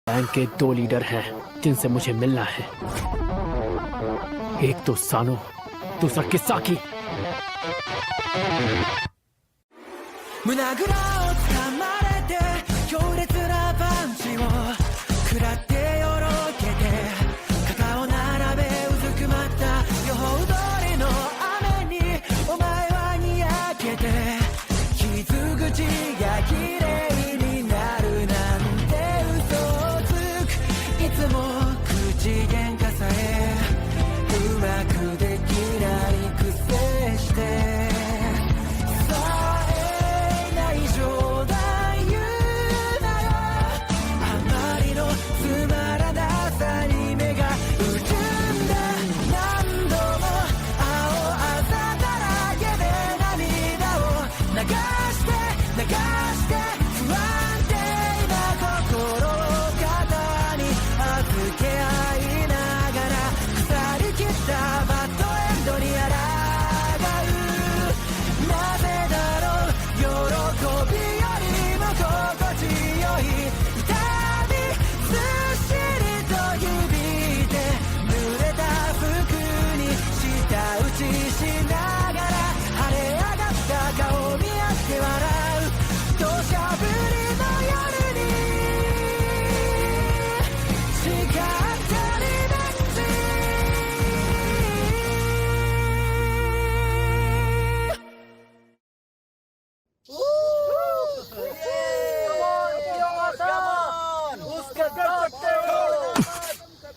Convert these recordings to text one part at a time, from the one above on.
Gang के दो leader हैं जिनसे मुझे मिलना है। एक तो सानो, दूसरा किसाकी।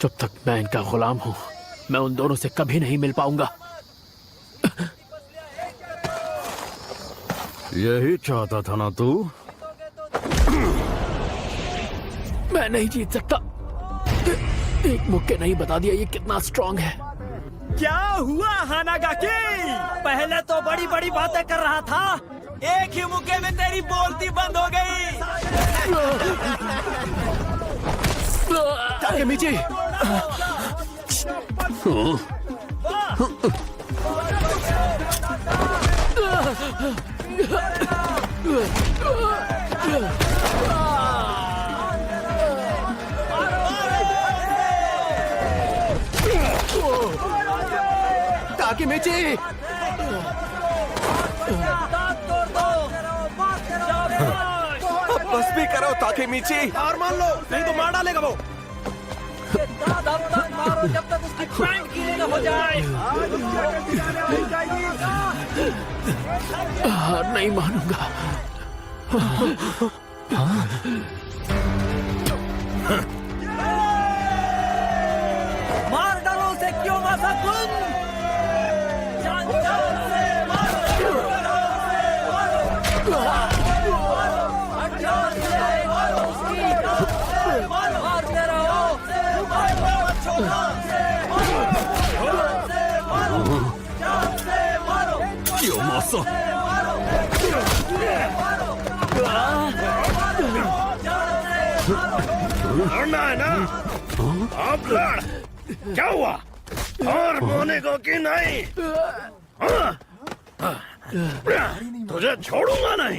जब तक मैं इनका गुलाम हूं, मैं उन दोनों से कभी नहीं मिल पाऊंगा। यही चाहता था ना तू? मैं नहीं जीत सकता। एक मुक्के नहीं बता दिया ये कितना स्ट्रांग है। क्या हुआ हानागाकी? पहले तो बड़ी बड़ी बातें कर रहा था, एक ही मुक्के में तेरी बोलती बंद हो गई। ताकेमिची! ताकेमिची! बस भी करो ताकेमिची। हार मान लो, नहीं तो मार डालेगा वो। मारो जब तक उसकी पैंट गीली न हो जाए। हार नहीं मानूंगा। मार डालो उसे, क्यों मासाकुन? जान जान से मारो, मारते रहो। क्यों मासा? लड़ना है ना? अब लड़। क्या हुआ? और मोने को कि नहीं? तुझे छोड़ूंगा नहीं।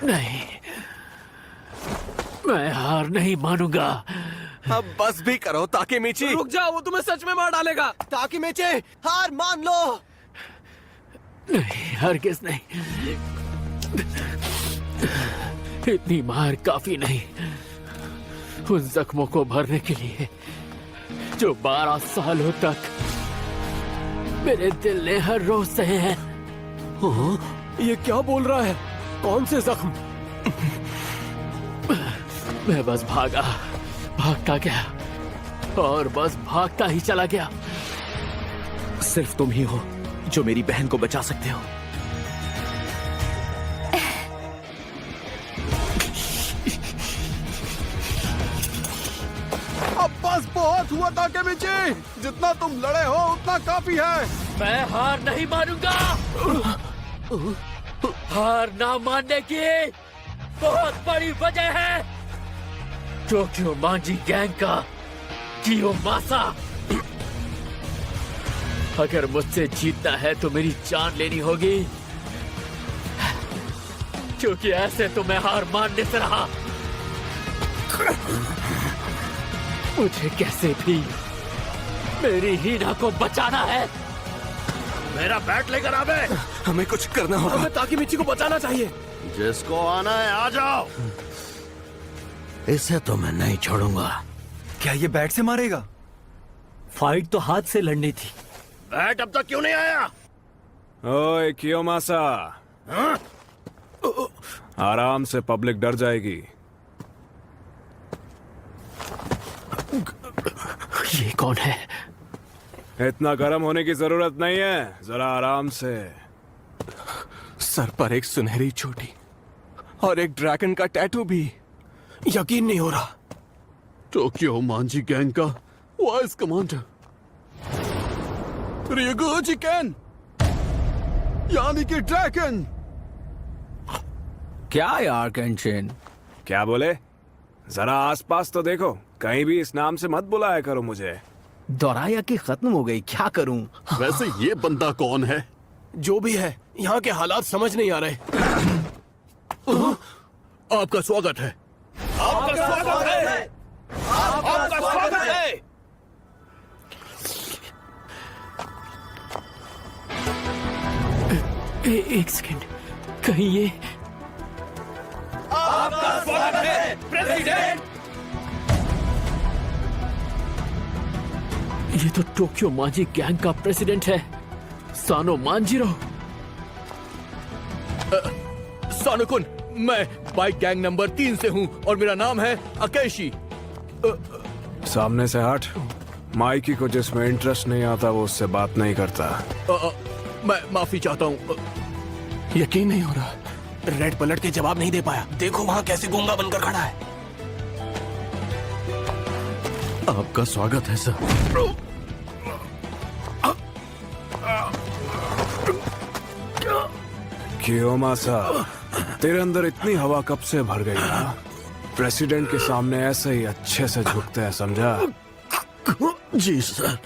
नहीं, मैं हार नहीं मानूंगा। अब बस भी करो ताकेमिची। रुक जाओ, वो तुम्हें सच में मार डालेगा। ताकेमिची, हार मान लो। नहीं, हरगिज़ नहीं। इतनी मार काफी नहीं उन जख्मों को भरने के लिए जो 12 सालों तक मेरे दिल ने हर रोज सहे हैं। ये क्या बोल रहा है? कौन से जख्म? मैं बस भागता गया और बस भागता ही चला गया। सिर्फ तुम ही हो जो मेरी बहन को बचा सकते हो। अब बस बहुत हुआ ताकेमिची। जितना तुम लड़े हो उतना काफी है। मैं हार नहीं मानूंगा। हार ना मानने की बहुत बड़ी वजह है। टोक्यो मांजी गैंग का कियोमासा अगर मुझसे जीतना है तो मेरी जान लेनी होगी, क्योंकि ऐसे तो मैं हार मानने से रहा। मुझे कैसे भी मेरी हीना को बचाना है। मेरा बैट लेकर आवे। हमें कुछ करना होगा। हमें ताकेमिची को बचाना चाहिए। जिसको आना है आ जाओ। इसे तो मैं नहीं छोड़ूंगा। क्या ये बैट से मारेगा? फाइट तो हाथ से लड़नी थी। बैट अब तक क्यों नहीं आया? ओए कियोमासा, हाँ? आराम से, पब्लिक डर जाएगी। ये कौन है? इतना गर्म होने की जरूरत नहीं है, जरा आराम से। सर पर एक सुनहरी चोटी और एक ड्रैगन का टैटू भी। यकीन नहीं हो रहा। टोक्यो मांजी गैंग का वाइस कमांडर रियोगुची कैन, यानी कि ड्रैगन। क्या यार केंशिन? क्या बोले? जरा आसपास तो देखो, कहीं भी इस नाम से मत बुलाया करो मुझे। दोराया की खत्म हो गई, क्या करूं? वैसे ये बंदा कौन है? जो भी है, यहाँ के हालात समझ नहीं आ रहे। आपका स्वागत है। आपका स्वागत है। आपका स्वागत है। एक सेकंड, कहीं ये आपका स्वागत है प्रेसिडेंट। ये तो टोक्यो मांजी गैंग का प्रेसिडेंट है, सानो मांजिरो। सानुकुन, मैं बाइक गैंग नंबर 3 से हूँ और मेरा नाम है अकेशी। सामने से हट। माइकी को जिसमें इंटरेस्ट नहीं आता वो उससे बात नहीं करता। मैं माफी चाहता हूँ। यकीन नहीं हो रहा, रेड पलट के जवाब नहीं दे पाया। देखो वहाँ कैसे गूंगा बनकर खड़ा है। आपका स्वागत है सर। कियोमासा, तेरे अंदर इतनी हवा कब से भर गई ना? प्रेसिडेंट के सामने ऐसे ही अच्छे से झुकते हैं, समझा? जी सर।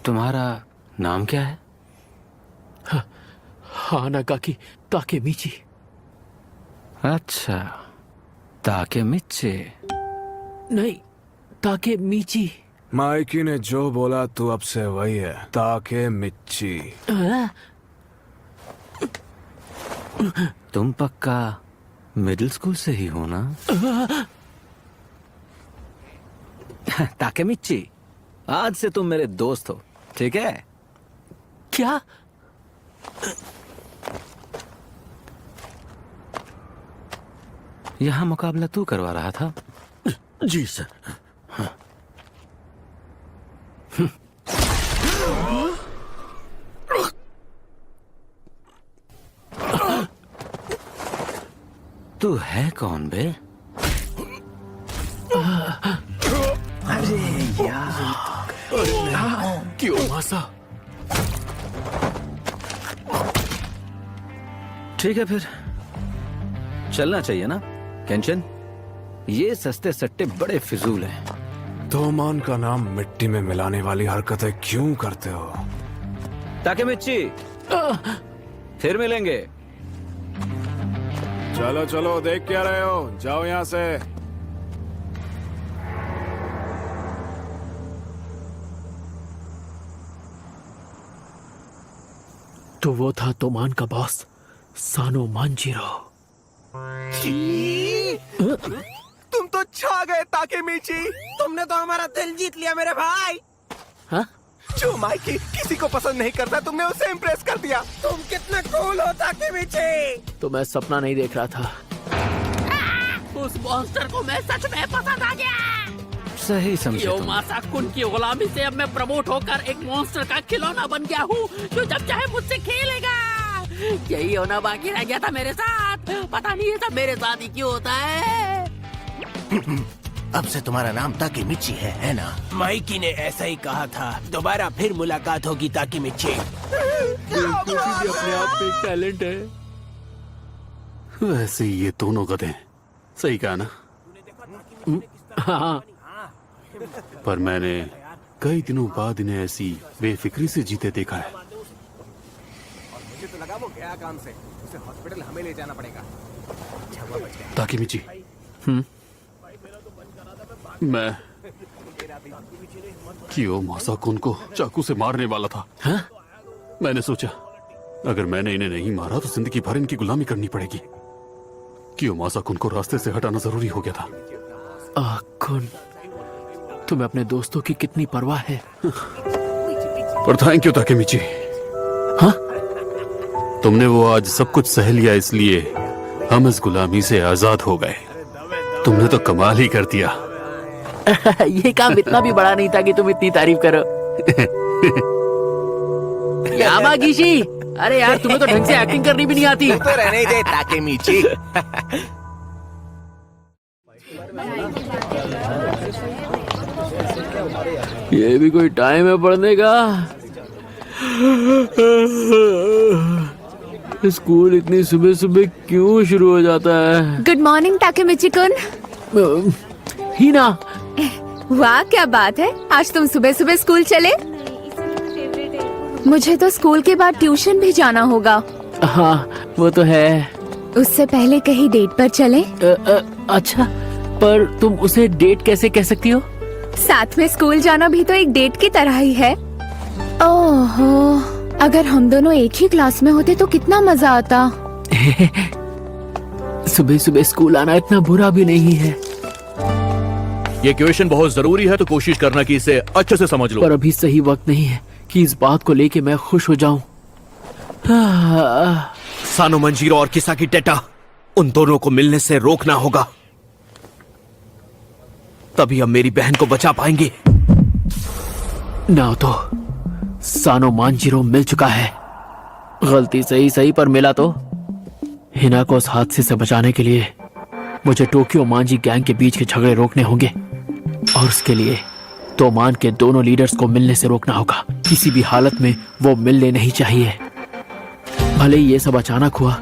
तुम्हारा नाम क्या है? हानागाकी ताकेमिची। अच्छा, ताकेमिची। नहीं, ताकेमिची। माइकी ने जो बोला तू अब से वही है, ताकेमिची। हाँ? तुम पक्का मिडिल स्कूल से ही हो ना? ताकेमिची, आज से तुम मेरे दोस्त हो, ठीक है? क्या? यहाँ मुकाबला तू करवा रहा था? जी सर। तू है कौन बे? अरे यार, क्यों मासा? ठीक है फिर, चलना चाहिए ना केंचन? ये सस्ते सट्टे बड़े फिजूल हैं। तोमान का नाम मिट्टी में मिलाने वाली हरकतें क्यों करते हो? ताकेमिची, फिर मिलेंगे। चलो चलो, देख क्या रहे हो? जाओ यहाँ से। तो वो था तोमान का बॉस, सानो मांजिरो। तुम तो छा गए ताकेमिची। तुमने तो हमारा दिल जीत लिया मेरे भाई। हाँ? जो माइकी किसी को पसंद नहीं करता, तुमने उसे इम्प्रेस कर दिया। तुम कितने कूल हो ताकेमिची। तो मैं सपना नहीं देख रहा था। उस मॉन्स्टर को मैं सच में पसंद आ गया। सही समझे तुम। मासा कुन की गुलामी से अब मैं प्रमोट होकर एक मॉन्स्टर का खिलौना बन गया हूँ, जो जब चाहे मुझसे खेलेगा। यही होना बाकी रह गया था मेरे साथ। पता नहीं ये सब मेरे साथ ही क्यों होता है। अब से तुम्हारा नाम ताकेमिची है ना? माइकी ने ऐसा ही कहा था। दोबारा फिर मुलाकात होगी ताकेमिची। भी अपने आप में एक टैलेंट है। वैसे ये दोनों गधे सही कहा ना। हाँ, पर मैंने कई दिनों बाद इन्हें ऐसी बेफिक्री से जीते देखा है। ताकेमिची, मैं कियोमासा-कुन को चाकू से मारने वाला था। हाँ? मैंने सोचा अगर मैंने इन्हें नहीं मारा तो जिंदगी भर इनकी गुलामी करनी पड़ेगी। कियोमासा-कुन को रास्ते से हटाना जरूरी हो गया था। कुन, तुम्हें अपने दोस्तों की कितनी परवाह है। पर थैंक यू ताकेमिची। हाँ? तुमने वो आज सब कुछ सह लिया, इसलिए हम इस गुलामी से आजाद हो गए। तुमने तो कमाल ही कर दिया। ये काम इतना भी बड़ा नहीं था कि तुम इतनी तारीफ करो। यामागिशी, अरे यार तुम्हें तो ढंग से एक्टिंग करनी भी नहीं आती। तो रहने दे ताकेमिची। ये भी कोई टाइम है पढ़ने का। स्कूल इतनी सुबह सुबह क्यों शुरू हो जाता है? Good morning ताकेमिची-कुन। हिना, वाह क्या बात है, आज तुम सुबह सुबह स्कूल चले। मुझे तो स्कूल के बाद ट्यूशन भी जाना होगा। हाँ वो तो है। उससे पहले कहीं डेट पर चले। अच्छा, पर तुम उसे डेट कैसे कह सकती हो? साथ में स्कूल जाना भी तो एक डेट की तरह ही है। ओहो, अगर हम दोनों एक ही क्लास में होते तो कितना मजा आता। सुबह सुबह स्कूल आना इतना बुरा भी नहीं है। ये क्वेश्चन बहुत जरूरी है तो कोशिश करना कि इसे अच्छे से समझ लो। पर अभी सही वक्त नहीं है कि इस बात को लेके मैं खुश हो जाऊं। सानो मंजीरो और किसाकी टेटा, उन दोनों को मिलने से रोकना होगा, तभी हम मेरी बहन को बचा पाएंगे। ना तो सानो मांजिरो मिल चुका है। गलती सही सही पर मिला तो। हिना को उस हादसे से बचाने के लिए मुझे टोक्यो मांजी गैंग के बीच के झगड़े रोकने होंगे, और उसके लिए तोमान के दोनों लीडर्स को मिलने से रोकना होगा। किसी भी हालत में वो मिलने नहीं चाहिए। भले ही ये सब अचानक हुआ,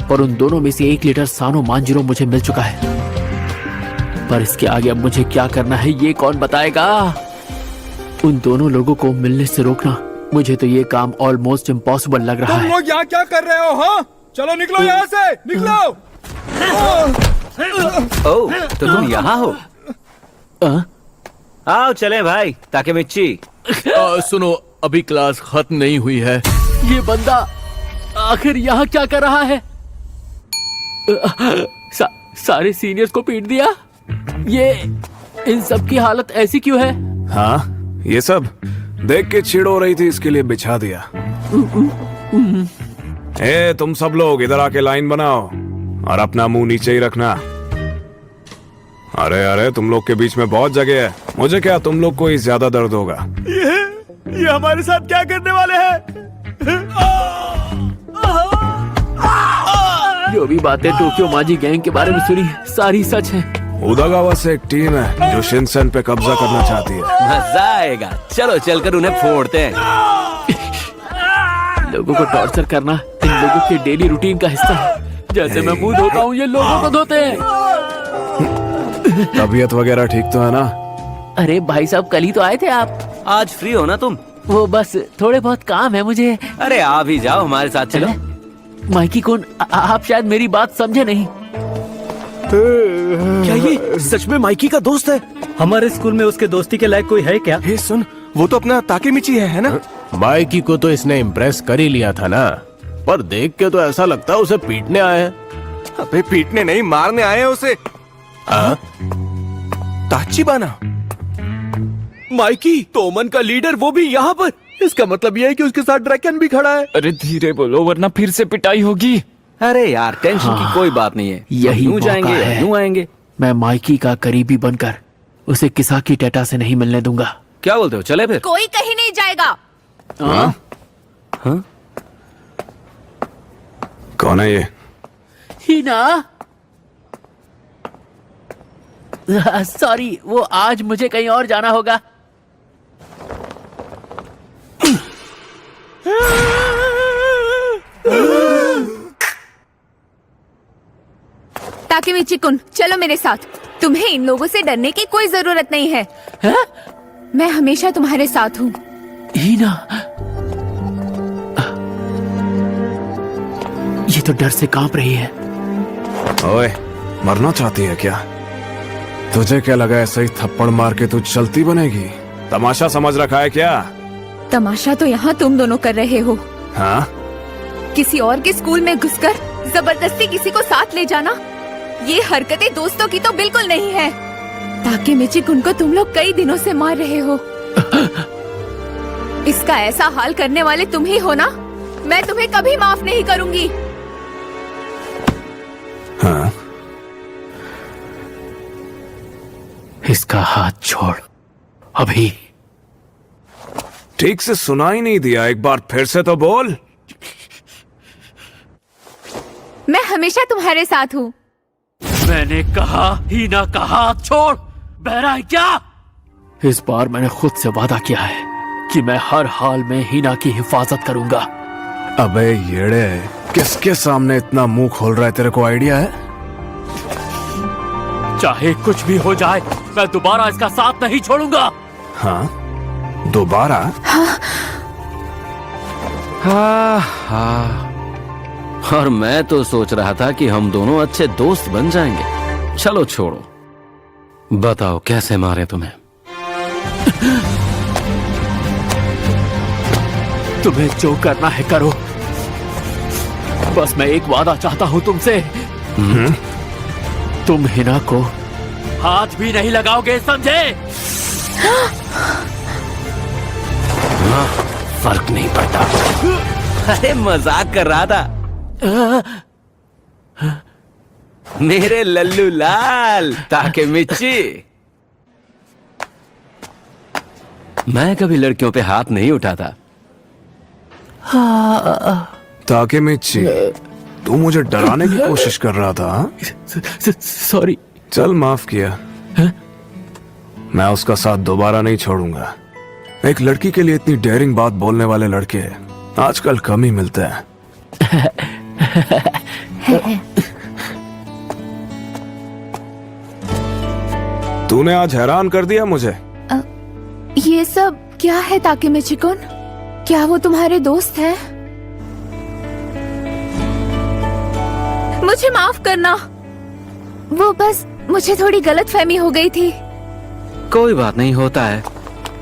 पर उन दोनों में से एक लीडर सानो मांजिरो मुझे मिल चुका है। पर इसके आगे अब मुझे क्या करना है ये कौन बताएगा? उन दोनों लोगों को मिलने से रोकना, मुझे तो ये काम ऑलमोस्ट इम्पॉसिबल लग रहा है। तुम लोग यहाँ क्या कर रहे हो? हाँ, चलो निकलो यहाँ से, निकलो। ओह, तो तुम यहाँ हो? आओ चलें भाई, ताकेमिची। सुनो, अभी क्लास खत्म नहीं हुई है। ये बंदा आखिर यहाँ क्या कर रहा है? सारे सीनियर्स को पीट दिया। ये इन सब की हालत ऐसी क्यों है? हाँ, ये सब देख के चिढ़ हो रही थी, इसके लिए बिछा दिया। ए, तुम सब लोग इधर आके लाइन बनाओ और अपना मुंह नीचे ही रखना। अरे अरे, तुम लोग के बीच में बहुत जगह है। मुझे क्या, तुम लोग को ही ज्यादा दर्द होगा। ये हमारे साथ क्या करने वाले हैं? जो भी बातें टोक्यो मांजी गैंग के बारे में सुनी, सारी सच है। उदागावा से एक टीम है जो शिनसेन पे कब्जा करना चाहती है। मजा आएगा, चलो चलकर उन्हें फोड़ते हैं। लोगों को टॉर्चर करना इन लोगों के डेली रूटीन का हिस्सा है। जैसे मैं मुंह धोता हूँ, ये लोगों को धोते हैं। तबीयत वगैरह ठीक तो है ना? अरे भाई साहब, कल ही तो आए थे आप। आज फ्री हो ना तुम? वो बस थोड़े बहुत काम है मुझे। अरे आप ही जाओ, हमारे साथ चलो। माइकी कुन, आप शायद मेरी बात समझे नहीं। क्या ये सच में माइकी का दोस्त है? हमारे स्कूल में उसके दोस्ती के लायक कोई है क्या? हे सुन, वो तो अपना ताकेमिची है ना? माइकी को तो इसने इम्प्रेस कर ही लिया था ना, पर देख के तो ऐसा लगता है उसे पीटने आए हैं। अबे पीटने नहीं, मारने आए हैं उसे। ताचिबाना, माइकी तोमन का लीडर, वो भी यहाँ पर। इसका मतलब ये है कि उसके साथ ड्रैकन भी खड़ा है। अरे धीरे बोलो वरना फिर से पिटाई होगी। अरे यार, टेंशन की कोई बात नहीं है। यही यूं मौका जाएंगे, है। यूं आएंगे। मैं माइकी का करीबी बनकर उसे किसाकी टेटा से नहीं मिलने दूंगा। क्या बोलते हो, चले फिर? कोई कहीं नहीं जाएगा। कौन है ये? हिना, सॉरी, वो आज मुझे कहीं और जाना होगा। ताकेमिची कुन, चलो मेरे साथ। तुम्हें इन लोगों से डरने की कोई जरूरत नहीं है। हैं? मैं हमेशा तुम्हारे साथ हूँ। हीना, ये तो डर से कांप रही है। ओए, मरना चाहती है क्या? तुझे क्या लगा ऐसे ही थप्पड़ मार के तू चलती बनेगी? तमाशा समझ रखा है क्या? तमाशा तो यहाँ तुम दोनों कर रहे हो। हाँ? किसी और के स्कूल में घुसकर जबरदस्ती किसी को साथ ले जाना, ये हरकतें दोस्तों की तो बिल्कुल नहीं है। ताकेमिची कुन को तुम लोग कई दिनों से मार रहे हो। इसका ऐसा हाल करने वाले तुम ही हो ना? मैं तुम्हें कभी माफ नहीं करूंगी। हाँ? इसका हाथ छोड़ अभी। ठीक से सुना ही नहीं दिया, एक बार फिर से तो बोल। मैं हमेशा तुम्हारे साथ हूँ। मैंने कहा हीना का हाथ छोड़। बहरा है क्या? इस बार मैंने खुद से वादा किया है कि मैं हर हाल में हीना की हिफाजत करूंगा। अबे येड़े, किसके सामने इतना मुंह खोल रहा है? तेरे को आइडिया है? चाहे कुछ भी हो जाए, मैं दोबारा इसका साथ नहीं छोड़ूंगा। हाँ? दोबारा? हाँ। और मैं तो सोच रहा था कि हम दोनों अच्छे दोस्त बन जाएंगे। चलो छोड़ो, बताओ कैसे मारे तुम्हें? तुम्हें जो करना है करो, बस मैं एक वादा चाहता हूँ तुमसे। तुम हिना को हाथ भी नहीं लगाओगे, समझे? हाँ, फर्क नहीं पड़ता। अरे मजाक कर रहा था मेरे लल्लू लाल ताकेमिची। मैं कभी लड़कियों पे हाथ नहीं उठाता। ताकेमिची, तू मुझे डराने की कोशिश कर रहा था? हाँ? सॉरी। चल, माफ किया। मैं उसका साथ दोबारा नहीं छोड़ूंगा। एक लड़की के लिए इतनी डेयरिंग बात बोलने वाले लड़के आजकल कम ही मिलते हैं। तूने आज हैरान कर दिया मुझे। ये सब क्या है ताकेमिची कुन? क्या वो तुम्हारे दोस्त हैं? मुझे माफ करना, वो बस मुझे थोड़ी गलतफहमी हो गई थी। कोई बात नहीं, होता है।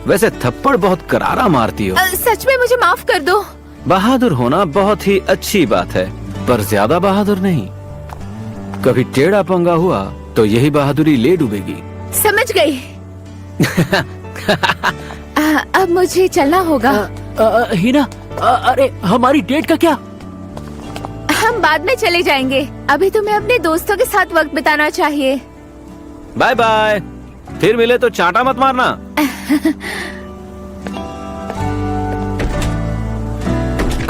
वैसे थप्पड़ बहुत करारा मारती हो। सच में मुझे माफ कर दो। बहादुर होना बहुत ही अच्छी बात है, पर ज्यादा बहादुर नहीं। कभी टेढ़ा पंगा हुआ तो यही बहादुरी ले डूबेगी। समझ गई। अब मुझे चलना होगा। हिना, अरे हमारी डेट का क्या? हम बाद में चले जाएंगे। अभी तुम्हें अपने दोस्तों के साथ वक्त बिताना चाहिए। Bye bye. फिर मिले तो चांटा मत मारना।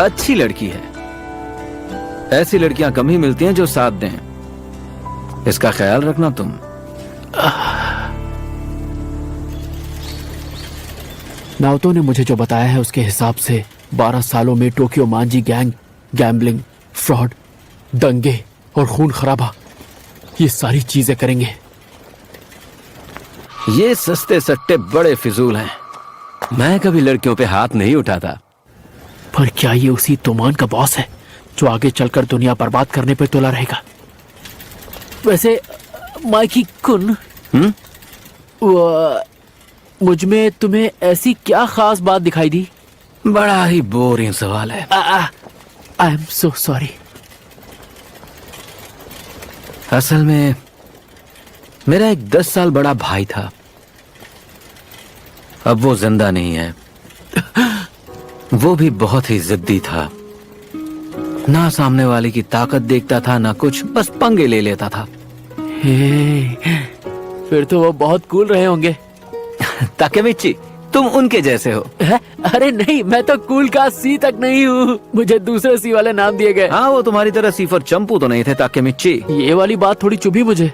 अच्छी लड़की है। ऐसी लड़कियां कम ही मिलती हैं जो साथ दें। इसका ख्याल रखना तुम। नाओतो ने मुझे जो बताया है उसके हिसाब से 12 सालों में टोक्यो मांजी गैंग गैम्बलिंग, फ्रॉड, दंगे और खून खराबा, ये सारी चीजें करेंगे। ये सस्ते सट्टे बड़े फिजूल हैं। मैं कभी लड़कियों पे हाथ नहीं उठाता। पर क्या ये उसी तूमान का बॉस है जो आगे चलकर दुनिया बर्बाद करने पे तुला रहेगा? वैसे माइकी कुन, मुझ में तुम्हें ऐसी क्या खास बात दिखाई दी? बड़ा ही बोरिंग सवाल है। I am so sorry. असल में मेरा एक 10 साल बड़ा भाई था। अब वो जिंदा नहीं है। वो भी बहुत ही जिद्दी था। ना सामने वाले की ताकत देखता था ना कुछ, बस पंगे ले लेता था। फिर तो वो बहुत कूल रहे होंगे। ताकेमिची, तुम उनके जैसे हो। अरे नहीं, मैं तो कूल का सी तक नहीं हूँ। मुझे दूसरे सी वाले नाम दिए गए। हाँ, वो तुम्हारी तरह सीफर चंपू तो नहीं थे ताकेमिची। ये वाली बात थोड़ी चुभी मुझे।